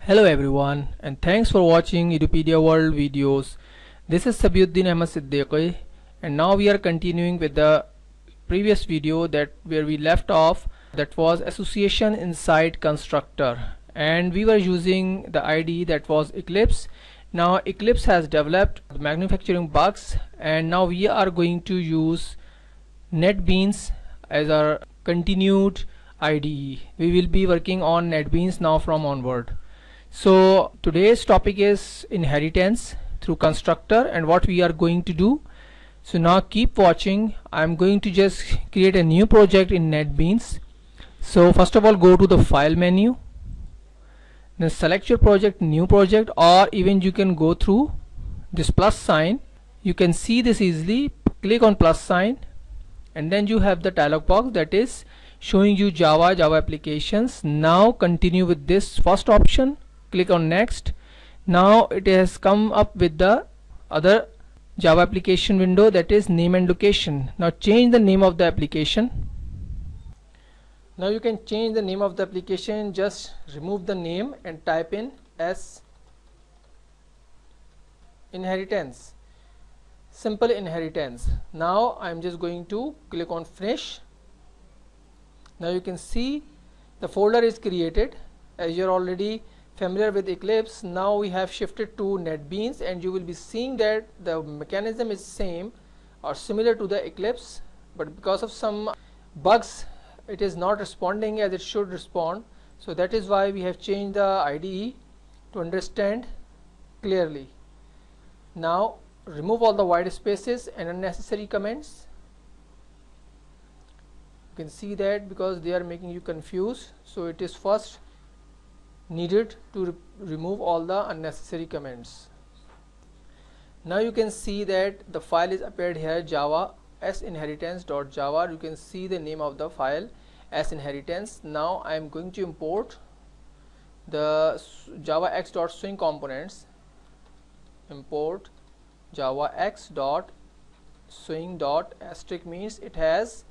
Hello everyone, and thanks for watching Edupedia World videos. This is Sabiuddin Ahmed Siddiqui, and now we are continuing with the previous video that where we left off, that was association inside constructor, and we were using the IDE that was Eclipse. Now Eclipse has developed manufacturing bugs, and now we are going to use NetBeans as our continued IDE. We will be working on NetBeans now from onward. So today's topic is inheritance through constructor and what we are going to do. So now keep watching. I'm going to just create a new project in NetBeans. So first of all, go to the file menu, then select your project, new project, or even you can go through this plus sign. You can see this easily. Click on plus sign, and then you have the dialog box that is showing you Java applications. Now continue with this first option. Click on next. Now it has come up with the other Java application window, that is name and location. Now change the name of the application. Now you can change the name of the application. Just remove the name and type in S inheritance, simple inheritance. Now I'm just going to click on finish. Now you can see the folder is created. As you're already familiar with Eclipse, now we have shifted to NetBeans, and you will be seeing that the mechanism is same or similar to the Eclipse, but because of some bugs it is not responding as it should respond. So that is why we have changed the IDE to understand clearly. Now remove all the white spaces and unnecessary comments. You can see that because they are making you confused, so it is first needed to remove all the unnecessary comments. Now you can see that the file is appeared here, Java sinheritance.java. You can see the name of the file sinheritance. Now I am going to import the java x.swing components. Import java x.swing asterisk means it has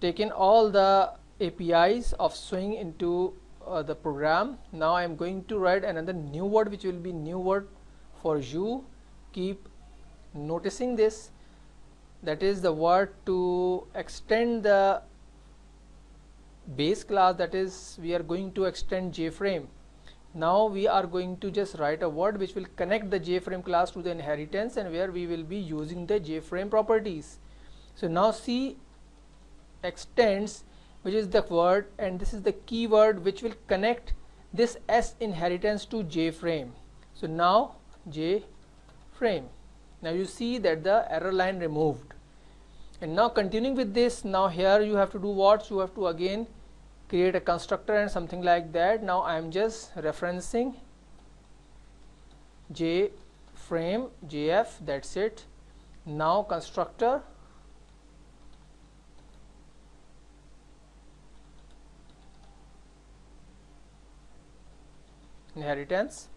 taken all the APIs of Swing into the program. Now I am going to write another new word, which will be new word for you. Keep noticing this, that is the word to extend the base class, that is we are going to extend JFrame. Now we are going to just write a word which will connect the JFrame class to the inheritance, and where we will be using the JFrame properties. So now see extends, which is the word, and this is the keyword which will connect this S inheritance to JFrame. So now JFrame. Now you see that the error line removed. And now continuing with this, now here you have to do what? You have to again create a constructor and something like that. Now I am just referencing JFrame JF, that's it. Now constructor, inheritance,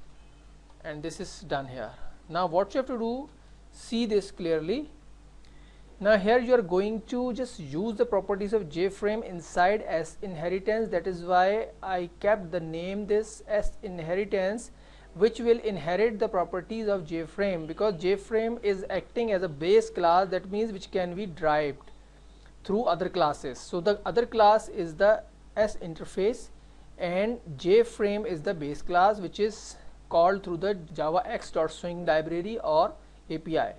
and this is done here. Now what you have to do, see this clearly. Now here you are going to just use the properties of JFrame inside S inheritance. That is why I kept the name this S inheritance, which will inherit the properties of JFrame, because JFrame is acting as a base class, that means which can be derived through other classes. So the other class is the S interface, and JFrame is the base class which is called through the java x.swing library or API.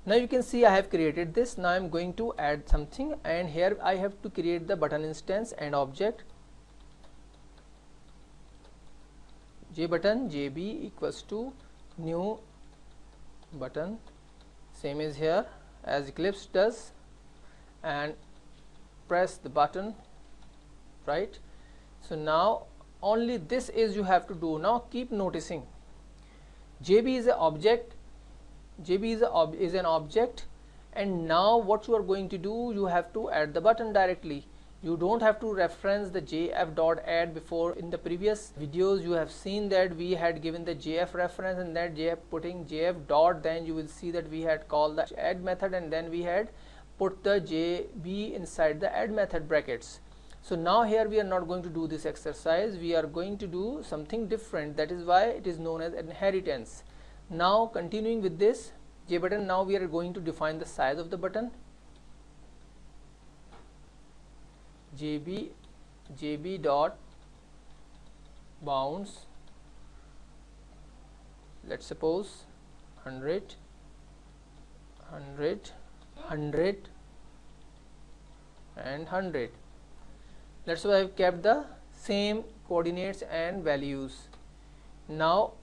Now you can see I have created this. Now I am going to add something, and here I have to create the button instance and object JButton JB equals to new button, same as here as Eclipse does, and press the button, right? So now only this is you have to do. Now keep noticing JB is an object, JB is an object, and now what you are going to do, you have to add the button directly. You don't have to reference the jf.add before. In the previous videos you have seen that we had given the jf reference, and that jf putting jf dot, then you will see that we had called the add method, and then we had put the JB inside the add method brackets. So now here we are not going to do this exercise, we are going to do something different. That is why it is known as inheritance. Now continuing with this JButton, now we are going to define the size of the button. JB dot bounds, let's suppose 100 100 100 and 100. Let's say I have kept the same coordinates and values. Now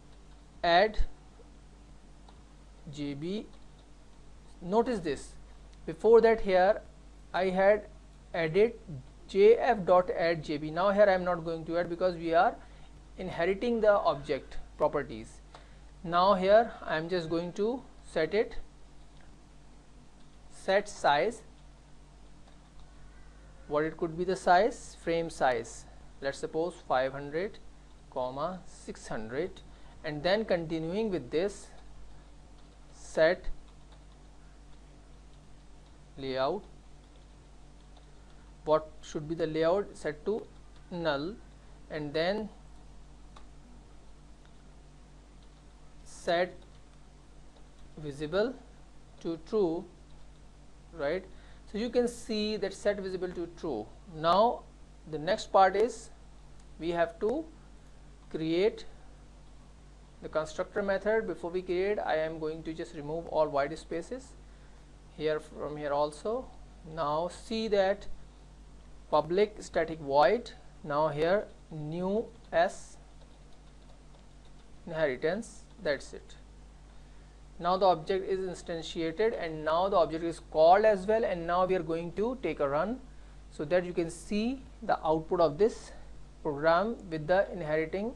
add JB. Notice this, before that here I had added jf.add JB. Now here I am not going to add because we are inheriting the object properties. Now here I am just going to set it, set size. What it could be the size? Frame size, let's suppose 500 comma 600, and then continuing with this, set layout. What should be the layout? Set to null, and then set visible to true, right? So you can see that set visible to true. Now the next part is we have to create the constructor method. Before we create, I am going to just remove all white spaces here, from here also. Now see that public static void, now here new s inheritance, that's it. Now the object is instantiated and now the object is called as well, and now we are going to take a run so that you can see the output of this program with the inheriting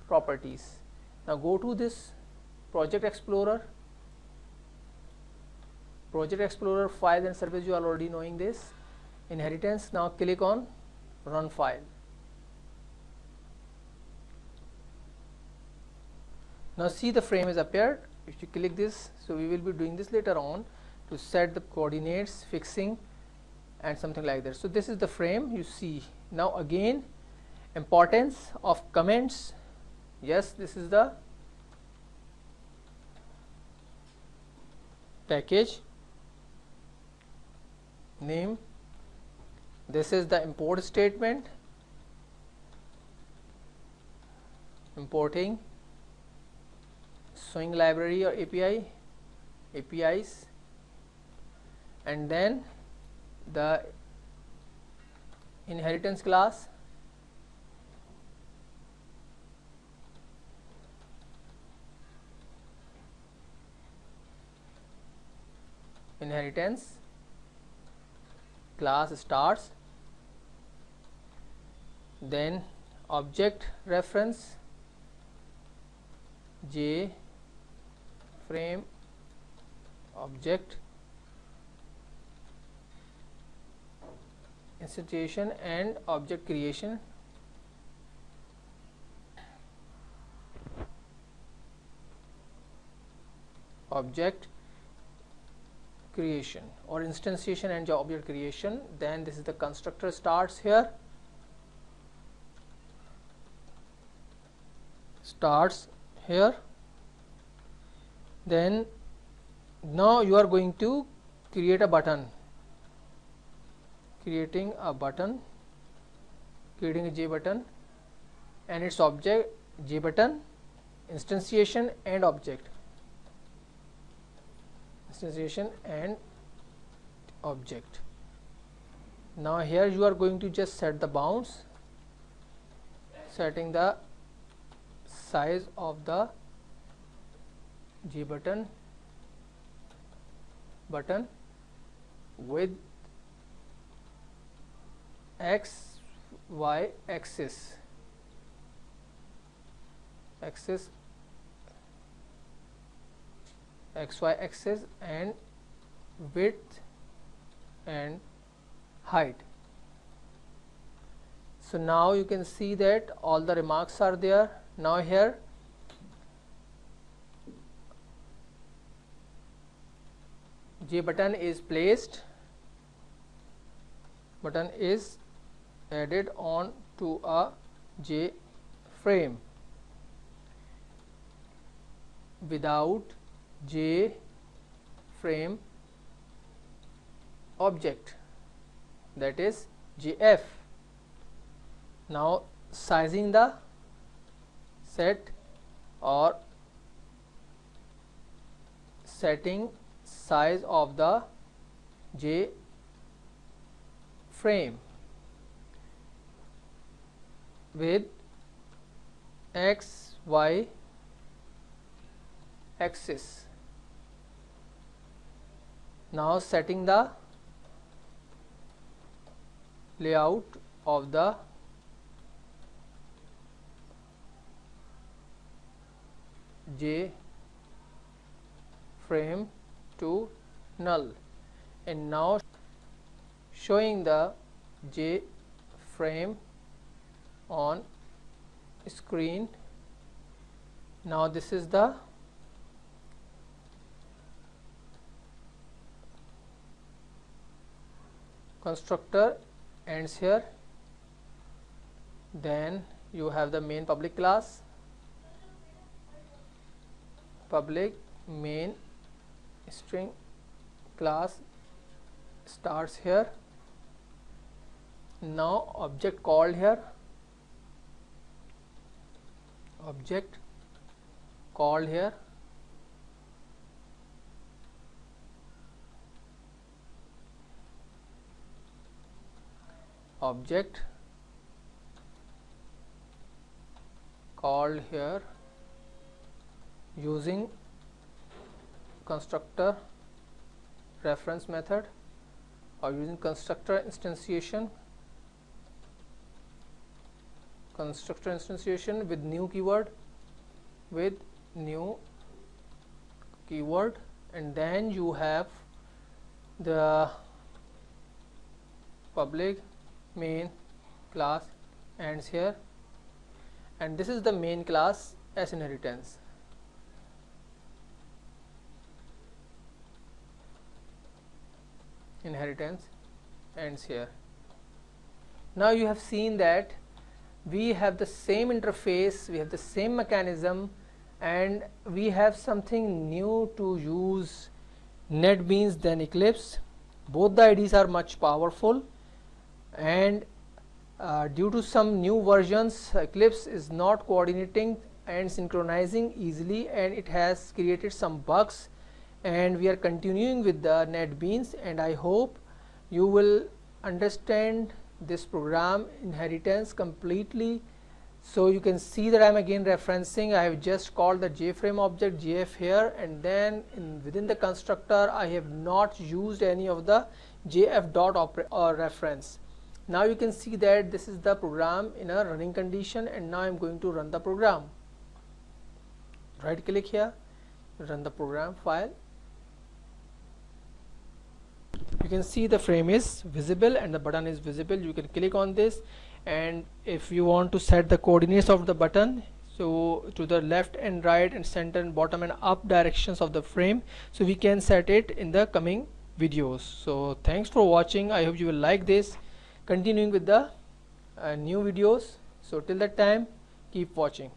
properties. Now go to this Project Explorer, files and service, you are already knowing this, inheritance. Now click on run file. Now see the frame is appeared. If you click this, so we will be doing this later on to set the coordinates, fixing and something like that. So this is the frame you see. Now again, importance of comments. Yes, this is the package name, this is the import statement, importing Swing library or APIs, and then the inheritance class, inheritance class starts, then object reference J frame object instantiation and object creation. Object creation or instantiation and object creation. Then this is the constructor starts here, then now you are going to create a button, creating a JButton and its object JButton instantiation and object, Now here you are going to just set the bounds, setting the size of the JButton with x y axis xy axis and width and height. So now you can see that all the remarks are there. Now here JButton is placed, button is added on to a J frame without J frame object, that is JF. Now sizing the set or setting size of the J frame with X, Y axis. Now setting the layout of the J frame to null, and now showing the J frame on screen. Now this is the constructor ends here. Then you have the main public class, public main string class starts here. Now object called here, object called here, object called here using constructor reference method or using constructor instantiation with new keyword, and then you have the public main class ends here, and this is the main class as inheritance. Inheritance ends here. Now you have seen that we have the same interface, we have the same mechanism, and we have something new to use NetBeans than Eclipse. Both the IDEs are much powerful, and due to some new versions, Eclipse is not coordinating and synchronizing easily, and it has created some bugs, and we are continuing with the NetBeans, and I hope you will understand this program inheritance completely. So you can see that I am again referencing, I have just called the JFrame object JF here, and then within the constructor I have not used any of the JF dot or reference. Now you can see that this is the program in a running condition, and now I am going to run the program. Right click here, run the program file. You can see the frame is visible and the button is visible. You can click on this, and if you want to set the coordinates of the button, so to the left and right and center and bottom and up directions of the frame, so we can set it in the coming videos. So thanks for watching. I hope you will like this. Continuing with the new videos. So till that time, keep watching.